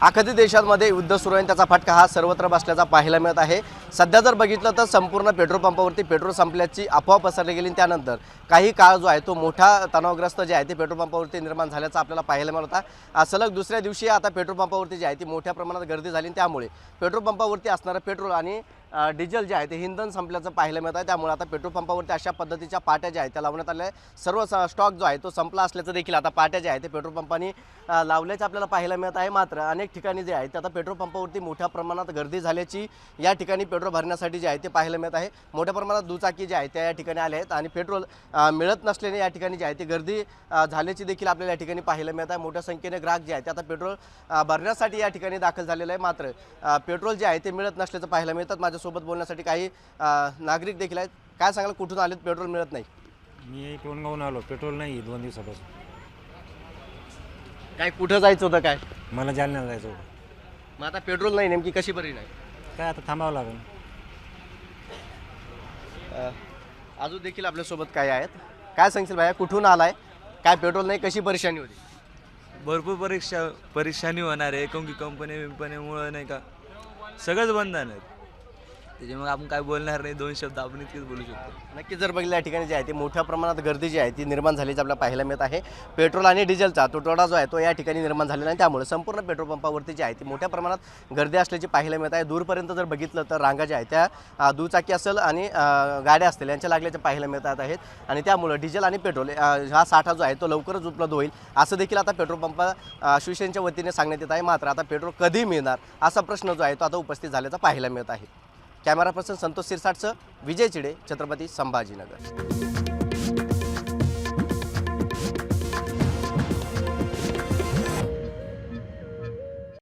अखिल देशांमध्ये युद्ध सुरू आहे, त्याचा फटका हा सर्वत्र बसल्याचा पाहायला मिळत आहे। सध्या जर बघितलं तर संपूर्ण पेट्रोल पंपावरती पेट्रोल संपल्याची अफवा पसरली गेली। त्यानंतर काही काळ जो आहे तो मोठा तणावग्रस्त जे आहे ते पेट्रोल पंपावरती निर्माण झाल्याचा आपल्याला पाहायला मिळत होता। सलग दुसऱ्या दिवशी आता पेट्रोल पंपावरती जे आहे ती मोठ्या प्रमाणात गर्दी झाली, त्यामुळे पेट्रोल पंपावरती असणारं पेट्रोल आणि डिझेल जे आहे ते इंधन संपल्याचं पाहायला मिळत आहे। त्यामुळे आता पेट्रोल पंपावरती अशा पद्धतीच्या पाट्या ज्या आहेत त्या लावण्यात आल्या आहेत। सर्व स्टॉक जो आहे तो संपला असल्याचं देखील आता पाट्या ज्या आहेत ते पेट्रोल पंपांनी लावल्याचं आपल्याला पाहायला मिळत आहे। मात्र अनेक ठिकाणी जे आहे ते आता पेट्रोल पंपावरती मोठ्या प्रमाणात गर्दी झाल्याची या ठिकाणी पेट्रोल भरण्यासाठी जे आहे ते पाहायला मिळत आहे। मोठ्या प्रमाणात दुचाकी जे आहे त्या या ठिकाणी आल्या आहेत आणि पेट्रोल मिळत नसल्याने या ठिकाणी जे आहे ते गर्दी झाल्याची देखील आपल्याला या ठिकाणी पाहायला मिळत आहे। मोठ्या संख्येने ग्राहक जे आहेत ते आता पेट्रोल भरण्यासाठी या ठिकाणी दाखल झालेले आहे। मात्र पेट्रोल जे आहे ते मिळत नसल्याचं पाहायला मिळतात। माझ्यासोबत बोलण्यासाठी काही नागरिक देखील आहेत। काय सांगाल, कुठून आलेत, पेट्रोल मिळत नाही? मी टोनगावून आलो, पेट्रोल नाही 2 दिवसापासून। काय कुठं जायचं होतं? काय मला जालन्याला जायचं होतं। मग आता पेट्रोल नाही, नेमकी कशी बरी नाही? काय आता थांबावं लागेल। अजून देखील आपल्यासोबत काय आहेत, काय सांगशील भाया, कुठून आलाय, काय पेट्रोल नाही, कशी परेशानी होती? भरपूर परेशानी होणार आहे, कारण की कंपनीमुळे नाही का सगळंच बंद आहे। त्याच्यामुळे आपण काय बोलणार नाही, 2 शब्द आपण इतकेच बोलू शकतो। नक्की जर बघितलं या ठिकाणी जे आहे ते मोठ्या प्रमाणात गर्दी जी आहे ती निर्माण झाल्याची आपल्याला पाहायला मिळत आहे। पेट्रोल आणि डिझेलचा तुटवडा जो आहे तो या ठिकाणी निर्माण झालेला आहे, त्यामुळे संपूर्ण पेट्रोल पंपावरती जी आहे ती मोठ्या प्रमाणात गर्दी असल्याची पाहायला मिळत आहे। दूरपर्यंत जर बघितलं तर रांगा ज्या आहेत त्या दुचाकी असेल आणि गाड्या असतील यांच्या लागल्याच्या पाहायला मिळत आहेत आणि त्यामुळे डिझेल आणि पेट्रोल हा साठा जो आहे तो लवकरच उपलब्ध होईल असं देखील आता पेट्रोल पंप शिवसेनेच्या वतीने सांगण्यात येत आहे। मात्र आता पेट्रोल कधी मिळणार असा प्रश्न जो आहे तो आता उपस्थित झाल्याचा पाहायला मिळत आहे। कॅमेरा पर्सन संतोष सिरसाटसह विजय चिडे, छत्रपती संभाजीनगर।